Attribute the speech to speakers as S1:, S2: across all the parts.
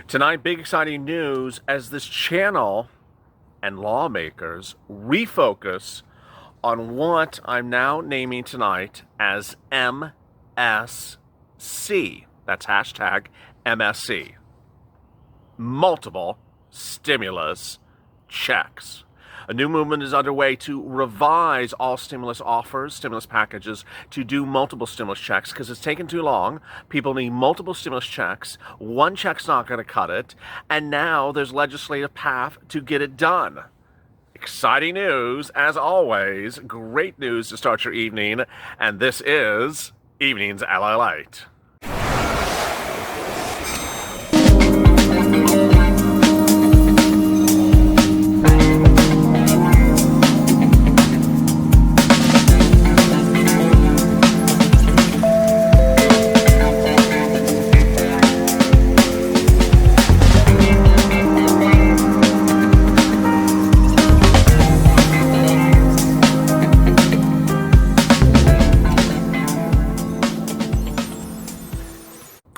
S1: Tonight, big exciting news as this channel and lawmakers refocus on what I'm now naming tonight as MSC. That's hashtag MSC. Multiple stimulus checks. A new movement is underway to revise all stimulus offers, stimulus packages, to do multiple stimulus checks because it's taken too long. People need multiple stimulus checks. One check's not going to cut it. And now there's legislative path to get it done. Exciting news, as always. Great news to start your evening. And this is Evenings LA Light.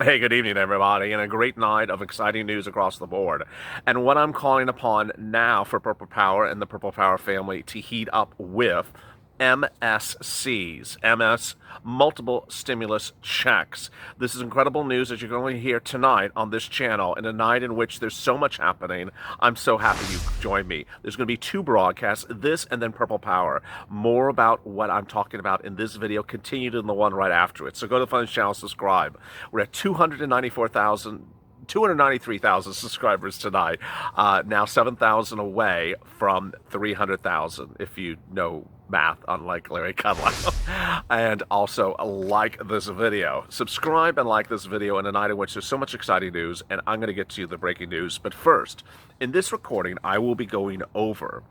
S1: Hey, good evening, everybody, and a great night of exciting news across the board. And what I'm calling upon now for Purple Power and the Purple Power family to heat up with MSCs, MS, multiple stimulus checks. This is incredible news that you're going to hear tonight on this channel, in a night in which there's so much happening. I'm so happy you joined me. There's going to be two broadcasts, this and then Purple Power. More about what I'm talking about in this video continued in the one right after it. So go to the Funds channel, subscribe. We're at 293,000 subscribers tonight. Now 7,000 away from 300,000, if you know math, unlike Larry Kudlow. And also like this video. Subscribe and like this video in a night in which there's so much exciting news, and I'm going to get to the breaking news. But first, in this recording, I will be going over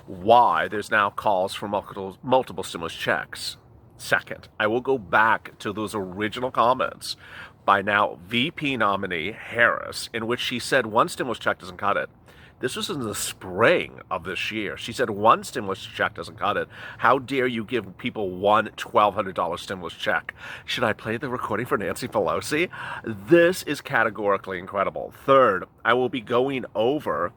S1: why there's now calls for multiple stimulus checks. Second, I will go back to those original comments by now VP nominee Harris, in which she said one stimulus check doesn't cut it. This was in the spring of this year. She said one stimulus check doesn't cut it. How dare you give people one $1,200 stimulus check? Should I play the recording for Nancy Pelosi? This is categorically incredible. Third, I will be going over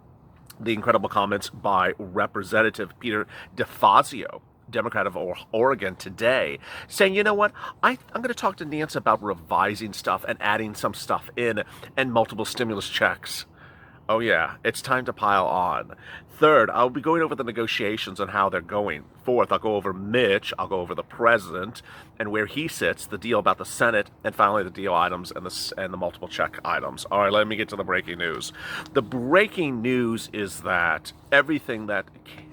S1: the incredible comments by Representative Peter DeFazio, Democrat of Oregon, today, saying, you know what, I'm going to talk to Nancy about revising stuff and adding some stuff in and multiple stimulus checks. Oh yeah, it's time to pile on. Third, I'll be going over the negotiations and how they're going. Fourth, I'll go over Mitch, I'll go over the president and where he sits, the deal about the Senate, and finally the deal items and the multiple check items. All right, let me get to the breaking news. The breaking news is that everything that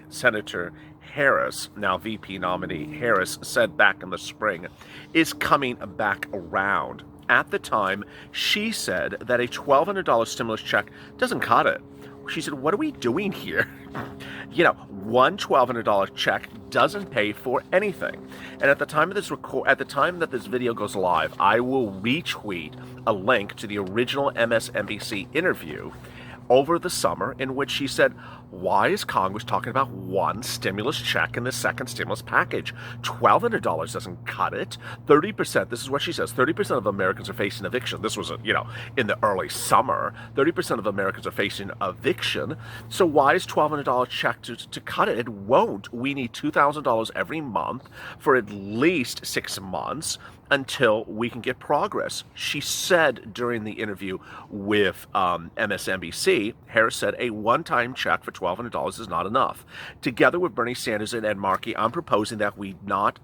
S1: Senator Harris, now VP nominee Harris, said back in the spring is coming back around. At the time, she said that a $1,200 stimulus check doesn't cut it. She said, what are we doing here? You know, one $1,200 check doesn't pay for anything. And at the time of this at the time that this video goes live, I will retweet a link to the original MSNBC interview over the summer, in which she said, why is Congress talking about one stimulus check in the second stimulus package? $1,200 doesn't cut it. 30%, this is what she says, 30% of Americans are facing eviction. This was, in the early summer. 30% of Americans are facing eviction. So why is $1,200 check to cut it? It won't. We need $2,000 every month for at least 6 months until we can get progress. She said during the interview with MSNBC, Harris said a one-time check for $1,200 is not enough. Together with Bernie Sanders and Ed Markey, I'm proposing that we not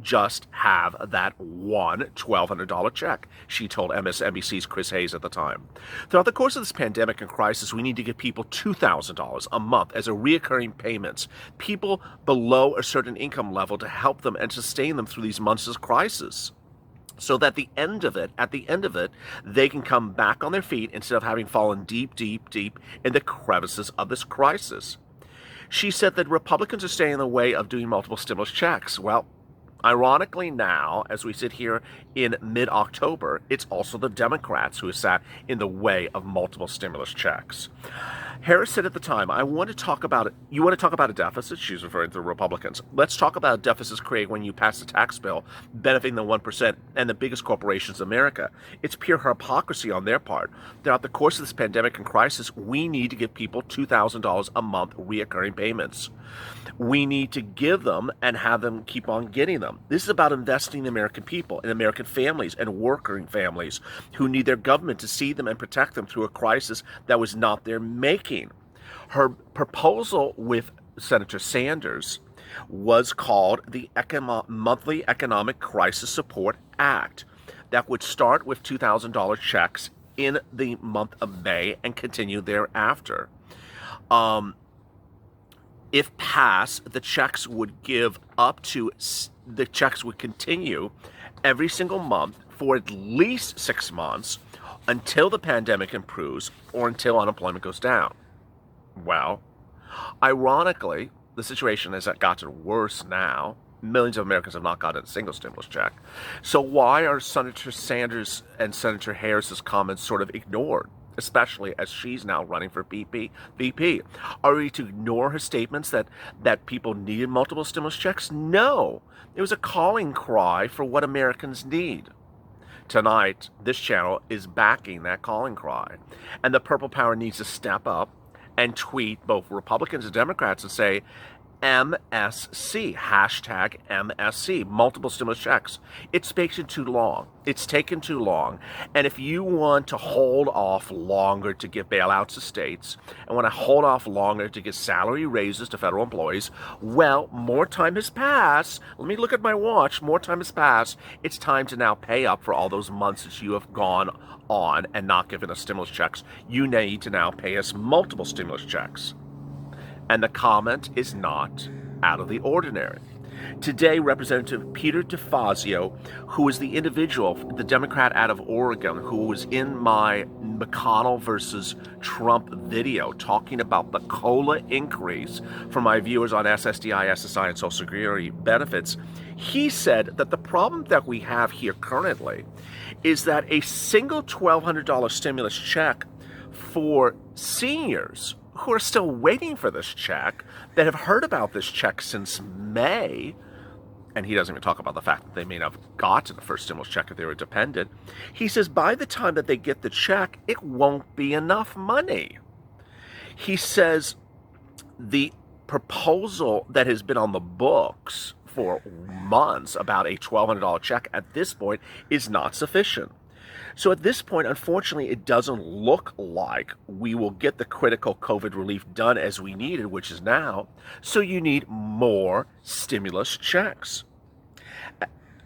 S1: just have that one $1,200 check, she told MSNBC's Chris Hayes at the time. Throughout the course of this pandemic and crisis, we need to give people $2,000 a month as a reoccurring payments, people below a certain income level, to help them and sustain them through these months of crisis, so that at the end of it, they can come back on their feet instead of having fallen deep, deep, deep in the crevices of this crisis. She said that Republicans are staying in the way of doing multiple stimulus checks. Well, ironically now, as we sit here in mid-October, it's also the Democrats who have sat in the way of multiple stimulus checks. Harris said at the time, I want to talk about it. You want to talk about a deficit? She's referring to the Republicans. Let's talk about deficits created when you pass a tax bill benefiting the 1% and the biggest corporations in America. It's pure hypocrisy on their part. Throughout the course of this pandemic and crisis, we need to give people $2,000 a month reoccurring payments. We need to give them and have them keep on getting them. This is about investing in American people, in American families and working families who need their government to see them and protect them through a crisis that was not their making. Her proposal with Senator Sanders was called the Monthly Economic Crisis Support Act that would start with $2,000 checks in the month of May and continue thereafter. If passed, the checks would continue every single month for at least 6 months until the pandemic improves or until unemployment goes down. Well, ironically, the situation has gotten worse now. Millions of Americans have not gotten a single stimulus check. So why are Senator Sanders and Senator Harris's comments sort of ignored? Especially as she's now running for VP. Are we to ignore her statements that people needed multiple stimulus checks? No. It was a calling cry for what Americans need. Tonight, this channel is backing that calling cry. And the Purple Power needs to step up and tweet both Republicans and Democrats and say, MSC, hashtag MSC, multiple stimulus checks. It's taken too long. It's taken too long. And if you want to hold off longer to give bailouts to states and want to hold off longer to give salary raises to federal employees, well, more time has passed. Let me look at my watch. More time has passed. It's time to now pay up for all those months that you have gone on and not given us stimulus checks. You need to now pay us multiple stimulus checks. And the comment is not out of the ordinary. Today, Representative Peter DeFazio, who is the individual, the Democrat out of Oregon, who was in my McConnell versus Trump video talking about the COLA increase for my viewers on SSDI, SSI, and Social Security benefits, he said that the problem that we have here currently is that a single $1,200 stimulus check for seniors who are still waiting for this check, that have heard about this check since May, and he doesn't even talk about the fact that they may not have gotten the first stimulus check if they were dependent. He says by the time that they get the check, it won't be enough money. He says the proposal that has been on the books for months about a $1,200 check at this point is not sufficient. So at this point, unfortunately, it doesn't look like we will get the critical COVID relief done as we needed, which is now. So you need more stimulus checks.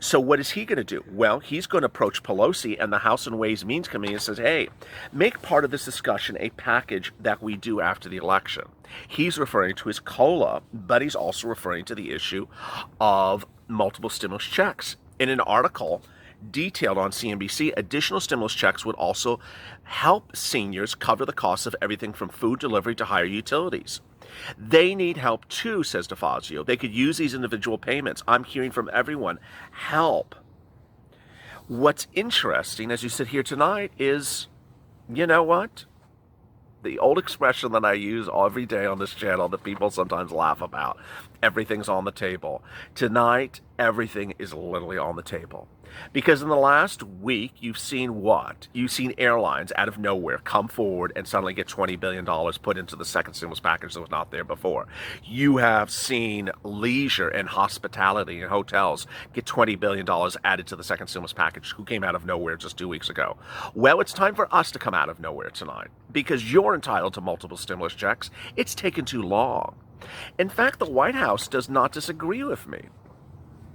S1: So what is he going to do? Well, he's going to approach Pelosi and the House and Ways and Means Committee and says, hey, make part of this discussion a package that we do after the election. He's referring to his COLA, but he's also referring to the issue of multiple stimulus checks. In an article detailed on CNBC, additional stimulus checks would also help seniors cover the cost of everything from food delivery to higher utilities. They need help too, says DeFazio. They could use these individual payments. I'm hearing from everyone, help. What's interesting as you sit here tonight is, you know what? The old expression that I use every day on this channel that people sometimes laugh about, everything's on the table. Tonight, everything is literally on the table. Because in the last week, you've seen what? You've seen airlines out of nowhere come forward and suddenly get $20 billion put into the second stimulus package that was not there before. You have seen leisure and hospitality and hotels get $20 billion added to the second stimulus package, who came out of nowhere just 2 weeks ago. Well, it's time for us to come out of nowhere tonight because you're entitled to multiple stimulus checks. It's taken too long. In fact, the White House does not disagree with me.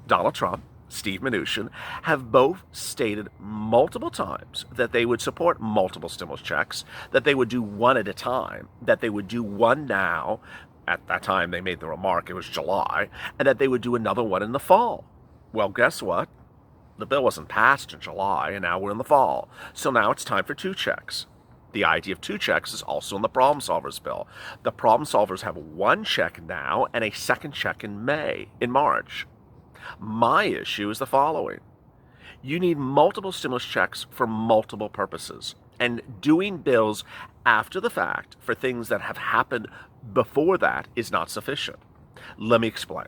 S1: Donald Trump, Steve Mnuchin, have both stated multiple times that they would support multiple stimulus checks, that they would do one at a time, that they would do one now. At that time, they made the remark, it was July, and that they would do another one in the fall. Well, guess what? The bill wasn't passed in July, and now we're in the fall. So now it's time for 2 checks. The idea of 2 checks is also in the Problem Solvers bill. The Problem Solvers have 1 check now and a second check in March. My issue is the following. You need multiple stimulus checks for multiple purposes. And doing bills after the fact for things that have happened before that is not sufficient. Let me explain.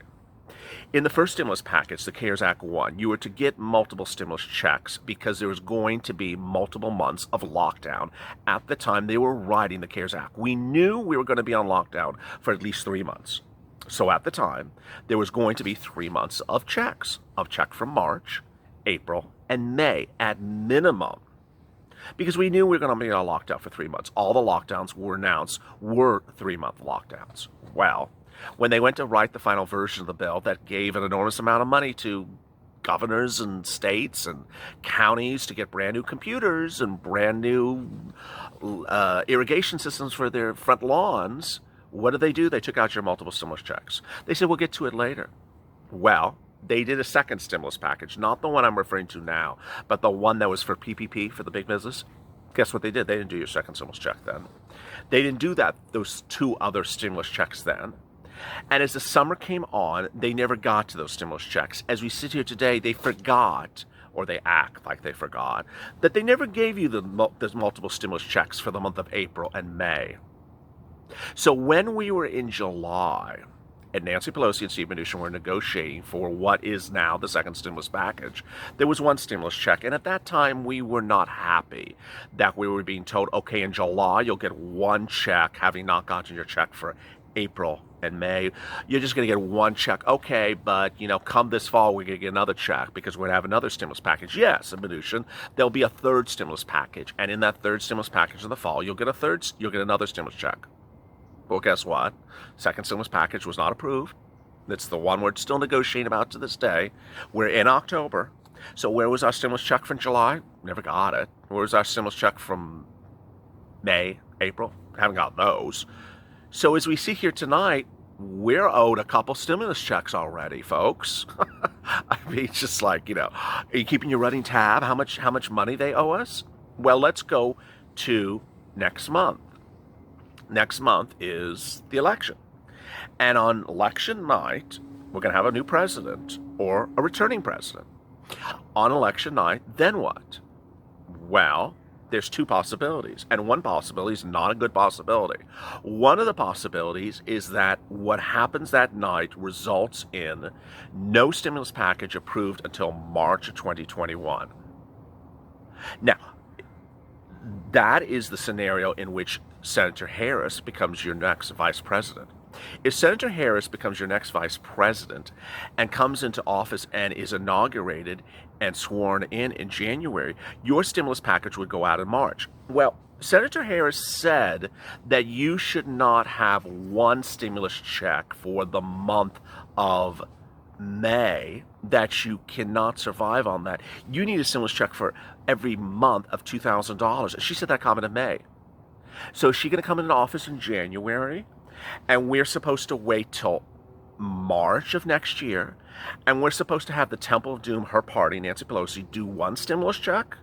S1: In the first stimulus package, the CARES Act 1, you were to get multiple stimulus checks because there was going to be multiple months of lockdown at the time they were writing the CARES Act. We knew we were going to be on lockdown for at least 3 months. So at the time, there was going to be 3 months of checks, of check from March, April, and May at minimum. Because we knew we were going to be on lockdown for 3 months. All the lockdowns were announced were 3-month lockdowns. Well, when they went to write the final version of the bill that gave an enormous amount of money to governors and states and counties to get brand new computers and brand new irrigation systems for their front lawns, what did they do? They took out your multiple stimulus checks. They said, we'll get to it later. Well, they did a second stimulus package, not the one I'm referring to now, but the one that was for PPP, for the big business. Guess what they did? They didn't do your second stimulus check then. They didn't do those 2 other stimulus checks then. And as the summer came on, they never got to those stimulus checks. As we sit here today, they forgot, or they act like they forgot, that they never gave you those multiple stimulus checks for the month of April and May. So when we were in July, and Nancy Pelosi and Steve Mnuchin were negotiating for what is now the second stimulus package, there was one stimulus check. And at that time, we were not happy that we were being told, okay, in July, you'll get one check, having not gotten your check for April and May. You're just going to get one check. Okay, but, come this fall, we're going to get another check because we're going to have another stimulus package. Yes, in Mnuchin, there'll be a third stimulus package. And in that third stimulus package in the fall, you'll get another stimulus check. Well, guess what? Second stimulus package was not approved. It's the one we're still negotiating about to this day. We're in October. So where was our stimulus check from July? Never got it. Where was our stimulus check from May, April? Haven't got those. So as we see here tonight, we're owed a couple stimulus checks already, folks. I mean, just like, are you keeping your running tab? How much money they owe us? Well, let's go to next month. Next month is the election. And on election night, we're going to have a new president or a returning president. On election night, then what? Well, there's 2 possibilities, and one possibility is not a good possibility. One of the possibilities is that what happens that night results in no stimulus package approved until March of 2021. Now, that is the scenario in which Senator Harris becomes your next vice president. If Senator Harris becomes your next vice president and comes into office and is inaugurated and sworn in January, your stimulus package would go out in March. Well, Senator Harris said that you should not have one stimulus check for the month of May, that you cannot survive on that. You need a stimulus check for every month of $2,000. She said that comment in May. So is she going to come into office in January? And we're supposed to wait till March of next year. And we're supposed to have the Temple of Doom, her party, Nancy Pelosi, do one stimulus check?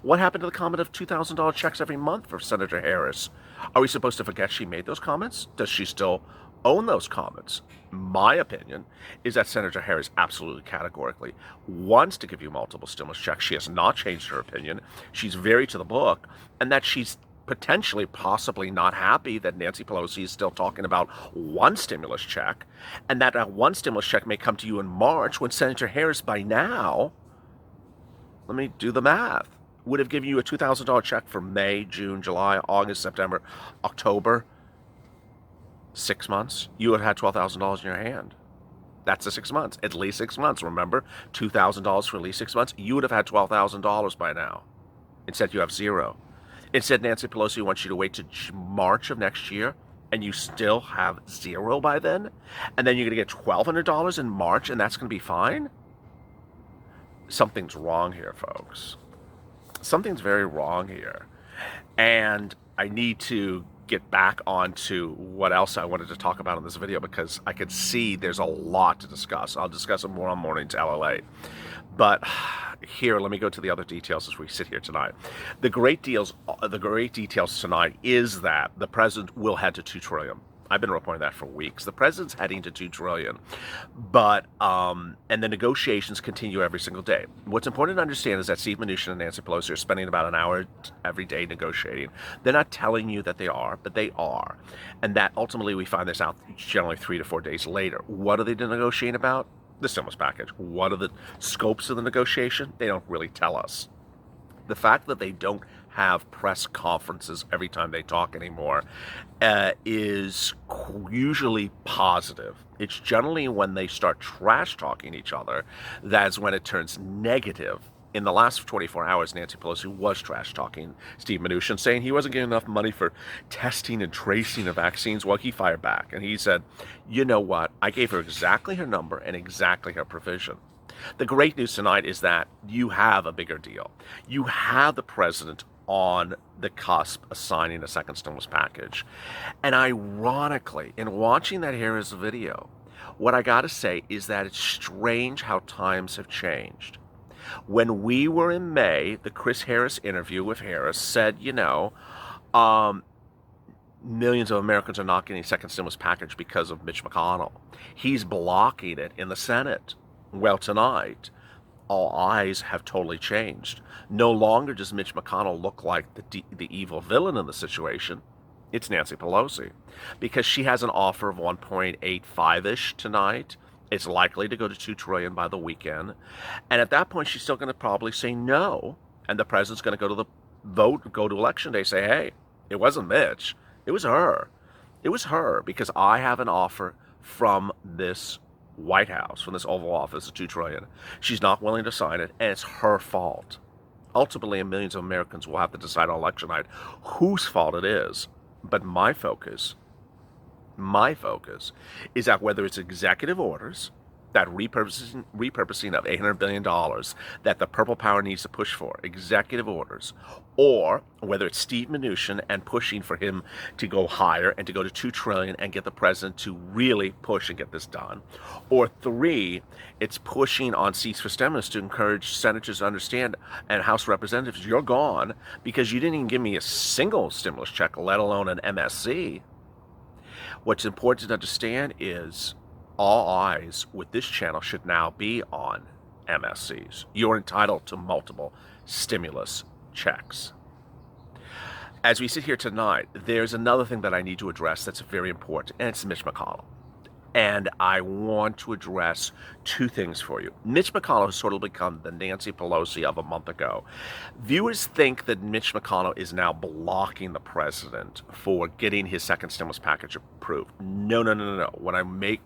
S1: What happened to the comment of $2,000 checks every month for Senator Harris? Are we supposed to forget she made those comments? Does she still own those comments? My opinion is that Senator Harris absolutely categorically wants to give you multiple stimulus checks. She has not changed her opinion. She's very to the book, and that she's potentially, possibly not happy that Nancy Pelosi is still talking about one stimulus check, and that one stimulus check may come to you in March when Senator Harris by now, let me do the math, would have given you a $2,000 check for May, June, July, August, September, October. 6 months, you would have had $12,000 in your hand. That's the 6 months, at least 6 months. Remember, $2,000 for at least 6 months. You would have had $12,000 by now. Instead, you have zero. Instead, Nancy Pelosi wants you to wait to March of next year, and you still have zero by then? And then you're going to get $1,200 in March, and that's going to be fine? Something's wrong here, folks. Something's very wrong here. And I need to get back onto what else I wanted to talk about in this video, because I could see there's a lot to discuss. I'll discuss it more on Morning to LLA. But here, let me go to the other details as we sit here tonight. The great details tonight is that the president will head to $2 trillion. I've been reporting that for weeks. The president's heading to $2 trillion, but and the negotiations continue every single day. What's important to understand is that Steve Mnuchin and Nancy Pelosi are spending about an hour every day negotiating. They're not telling you that they are, but they are, and that ultimately we find this out generally 3 to 4 days later. What are they negotiating about? The stimulus package. What are the scopes of the negotiation? They don't really tell us. The fact that they don't have press conferences every time they talk anymore is usually positive. It's generally when they start trash talking each other that's when it turns negative. In the last 24 hours, Nancy Pelosi was trash talking Steve Mnuchin, saying he wasn't getting enough money for testing and tracing of vaccines. Well, he fired back and he said, you know what? I gave her exactly her number and exactly her provision. The great news tonight is that you have a bigger deal. You have the president on the cusp of signing a second stimulus package. And ironically, in watching that Harris video, what I got to say is that it's strange how times have changed. When we were in May, the Chris Harris interview with Harris said, millions of Americans are not getting a second stimulus package because of Mitch McConnell. He's blocking it in the Senate. Well, tonight, all eyes have totally changed. No longer does Mitch McConnell look like the evil villain in the situation. It's Nancy Pelosi, because she has an offer of 1.85-ish tonight. It's likely to go to $2 trillion by the weekend. And at that point, she's still going to probably say no. And the president's going to go to the vote, go to election day, say, hey, it wasn't Mitch. It was her. It was her, because I have an offer from this White House, from this Oval Office of $2 trillion. She's not willing to sign it, and it's her fault. Ultimately, millions of Americans will have to decide on election night whose fault it is. But my focus is that whether it's executive orders, that repurposing of $800 billion that the Purple Power needs to push for, executive orders, or whether it's Steve Mnuchin and pushing for him to go higher and to go to $2 trillion and get the president to really push and get this done, or 3, it's pushing on Seats for Stimulus to encourage senators to understand, and House representatives, you're gone because you didn't even give me a single stimulus check, let alone an MSC. What's important to understand is all eyes with this channel should now be on MSCs. You're entitled to multiple stimulus checks. As we sit here tonight, there's another thing that I need to address that's very important, and it's Mitch McConnell. And I want to address 2 things for you. Mitch McConnell has sort of become the Nancy Pelosi of a month ago. Viewers think that Mitch McConnell is now blocking the president for getting his second stimulus package approved. No. What I make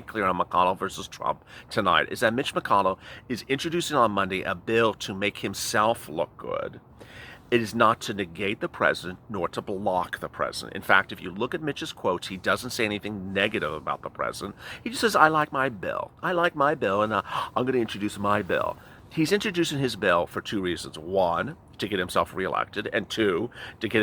S1: clear on McConnell versus Trump tonight is that Mitch McConnell is introducing on Monday a bill to make himself look good. It is not to negate the president nor to block the president. In fact, if you look at Mitch's quotes, he doesn't say anything negative about the president. He just says, I like my bill. I like my bill, and I'm going to introduce my bill. He's introducing his bill for 2 reasons. 1, to get himself reelected, and 2, to get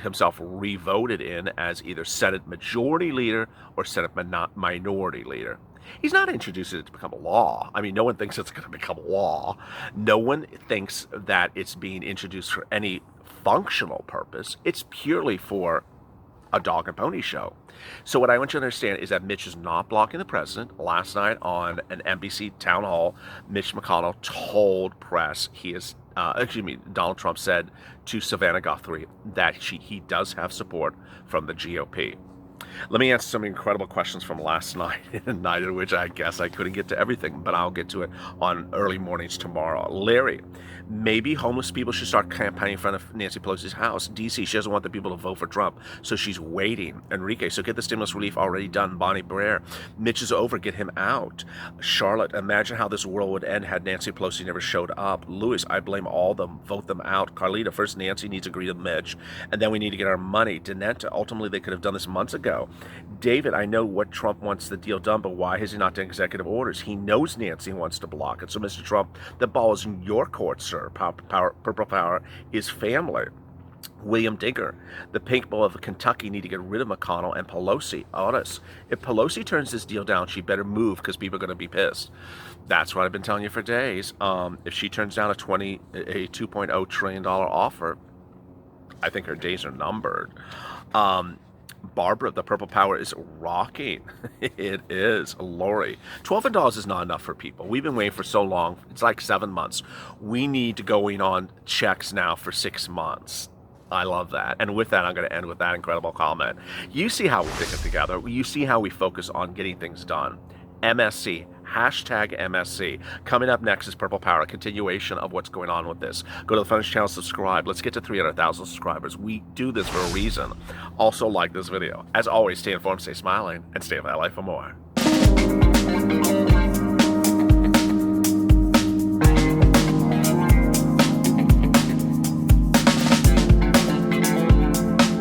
S1: himself re-voted in as either Senate Majority Leader or Senate Minority Leader. He's not introducing it to become a law. I mean, no one thinks it's going to become a law. No one thinks that it's being introduced for any functional purpose. It's purely for a dog and pony show. So what I want you to understand is that Mitch is not blocking the president. Last night on an NBC town hall, Mitch McConnell told press Donald Trump said to Savannah Guthrie that he does have support from the GOP. Let me answer some incredible questions from last night, a night in which I guess I couldn't get to everything, but I'll get to it on early mornings tomorrow. Larry, maybe homeless people should start campaigning in front of Nancy Pelosi's house. DC, she doesn't want the people to vote for Trump, so she's waiting. Enrique, so get the stimulus relief already done. Bonnie Brer, Mitch is over, get him out. Charlotte, imagine how this world would end had Nancy Pelosi never showed up. Louis, I blame all of them, vote them out. Carlita, first Nancy needs to agree to Mitch, and then we need to get our money. Danetta, ultimately they could have done this months ago. David, I know what Trump wants the deal done, but why has he not done executive orders? He knows Nancy wants to block it. So, Mr. Trump, the ball is in your court, sir. Purple Power is family. William Digger, the pink ball of Kentucky need to get rid of McConnell and Pelosi. Honest, if Pelosi turns this deal down, she better move because people are going to be pissed. That's what I've been telling you for days. If she turns down a $2.0 trillion offer, I think her days are numbered. Barbara, the purple power is rocking. It is. Lori, $12 is not enough for people. We've been waiting for so long. It's like 7 months. We need to going on checks now for 6 months. I love that. And with that, I'm going to end with that incredible comment. You see how we stick it together. You see how we focus on getting things done. MSC, hashtag MSC. Coming up next is Purple Power, a continuation of what's going on with this. Go to the Funniest channel, subscribe. Let's get to 300,000 subscribers. We do this for a reason. Also, like this video. As always, stay informed, stay smiling, and stay in that life for more.